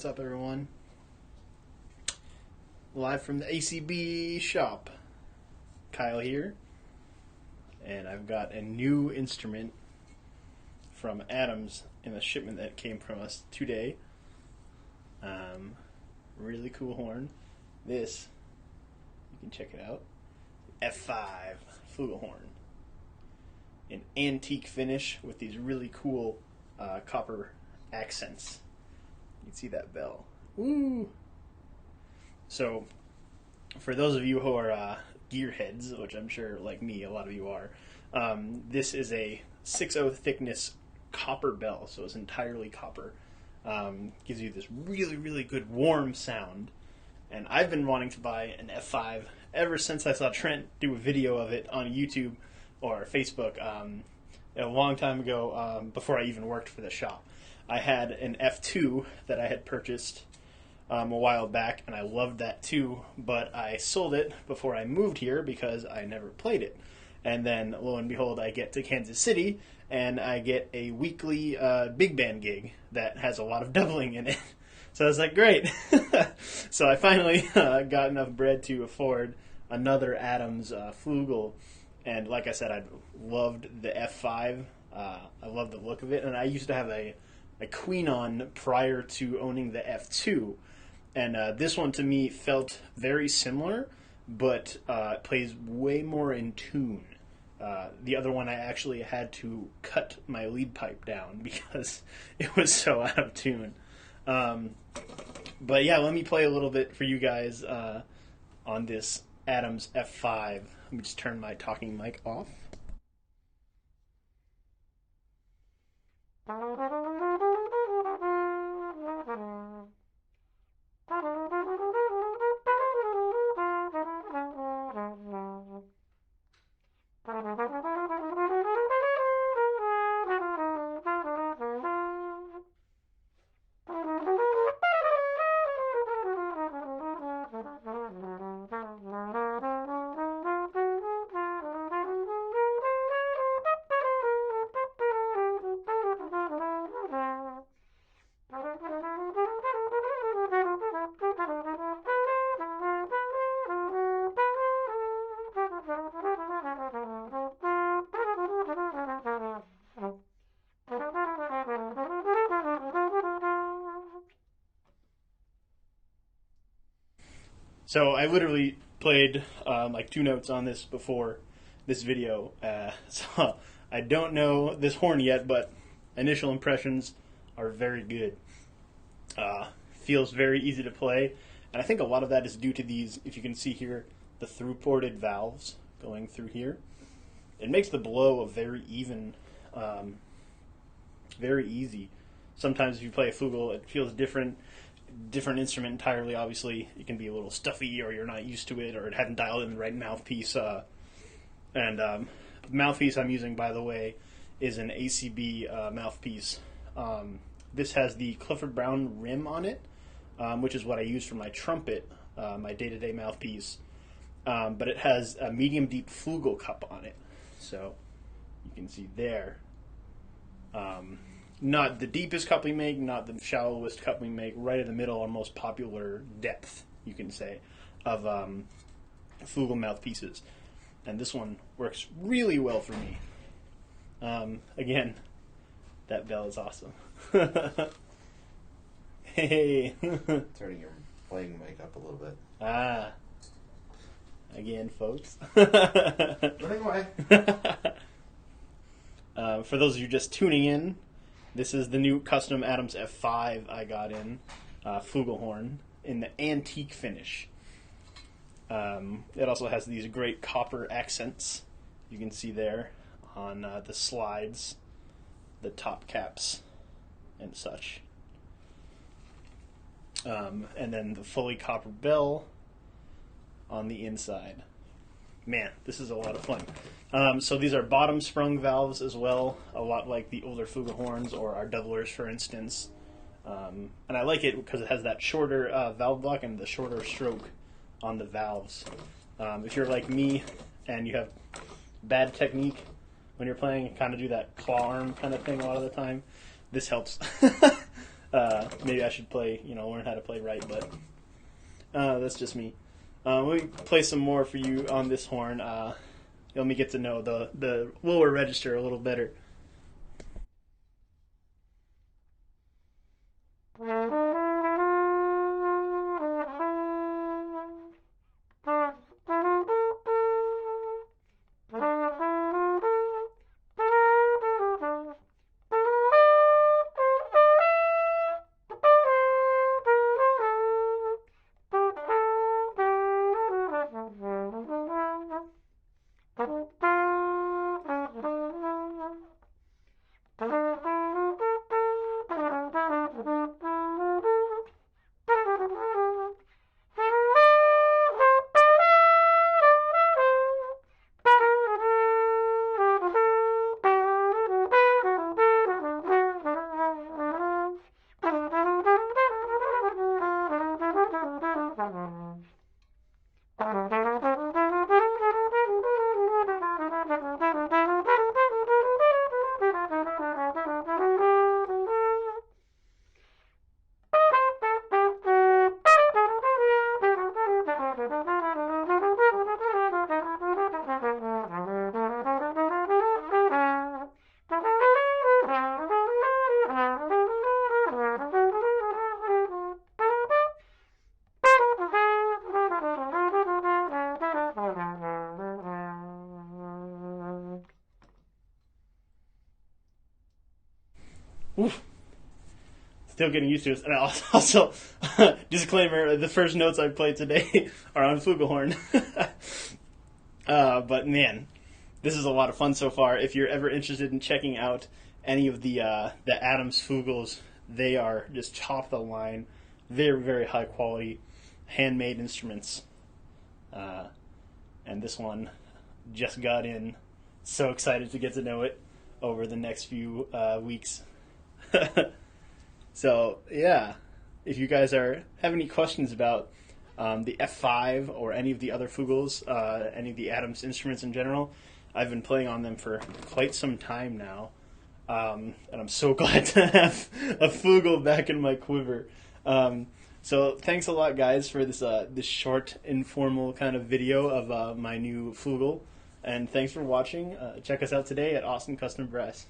What's up, everyone? Live from the ACB shop. Kyle here. And I've got a new instrument from Adams in a shipment that came from us today. Really cool horn. This, you can check it out. F5 Flugelhorn. An antique finish with these really cool copper accents. You can see that bell. Woo! So, for those of you who are gearheads, which I'm sure, like me, a lot of you are, this is a 6/0 thickness copper bell, so it's entirely copper. Gives you this really, really good warm sound. And I've been wanting to buy an F5 ever since I saw Trent do a video of it on YouTube or Facebook a long time ago, before I even worked for the shop. I had an F2 that I had purchased a while back, and I loved that too, but I sold it before I moved here because I never played it. And then, lo and behold, I get to Kansas City, and I get a weekly big band gig that has a lot of doubling in it. So I was like, great. So I finally got enough bread to afford another Adams Flugel. And like I said, I loved the F5. I loved the look of it. And I used to have a Couesnon prior to owning the F2. And this one to me felt very similar, but plays way more in tune. The other one I actually had to cut my lead pipe down because it was so out of tune. But yeah, let me play a little bit for you guys on this Adams F5. Let me just turn my talking mic off. So I literally played like 2 notes on this before this video, so I don't know this horn yet, but initial impressions are very good. Feels very easy to play, and I think a lot of that is due to these, if you can see here, the through-ported valves going through here. It makes the blow a very even, very easy. Sometimes if you play a flugel, it feels different instrument entirely. Obviously, it can be a little stuffy, or you're not used to it, or it hadn't dialed in the right mouthpiece. The mouthpiece I'm using, by the way, is an ACB mouthpiece. This has the Clifford Brown rim on it, which is what I use for my trumpet, my day-to-day mouthpiece. But it has a medium deep flugel cup on it, so you can see there. Not the deepest cup we make, not the shallowest cup we make, right in the middle, our most popular depth, you can say, of flugel mouthpieces. And this one works really well for me. Again, that bell is awesome. Hey! Turning your playing mic up a little bit. Ah. Again, folks. Running away. For those of you just tuning in, this is the new custom Adams F5 I got in Flugelhorn in the antique finish. It also has these great copper accents you can see there on the slides, the top caps, and such. And then the fully copper bell on the inside. Man, this is a lot of fun. So these are bottom-sprung valves as well, a lot like the older Flugelhorns or our doublers, for instance. And I like it because it has that shorter valve block and the shorter stroke on the valves. If you're like me and you have bad technique when you're playing, kind of do that claw arm kind of thing a lot of the time, this helps. Maybe I should play, learn how to play right, but that's just me. Let me play some more for you on this horn. Let me get to know the lower register a little better. Oof. Still getting used to it. And also, disclaimer, the first notes I played today are on Flugelhorn. But man, this is a lot of fun so far. If you're ever interested in checking out any of the Adams Fugels, they are just top of the line, very, very high quality, handmade instruments. And this one just got in. So excited to get to know it over the next few weeks. So yeah, if you guys have any questions about the F5 or any of the other Fugels, any of the Adams instruments in general, I've been playing on them for quite some time now, and I'm so glad to have a Fugel back in my quiver. So thanks a lot, guys, for this short, informal kind of video of my new Fugel, and thanks for watching. Check us out today at Austin Custom Brass.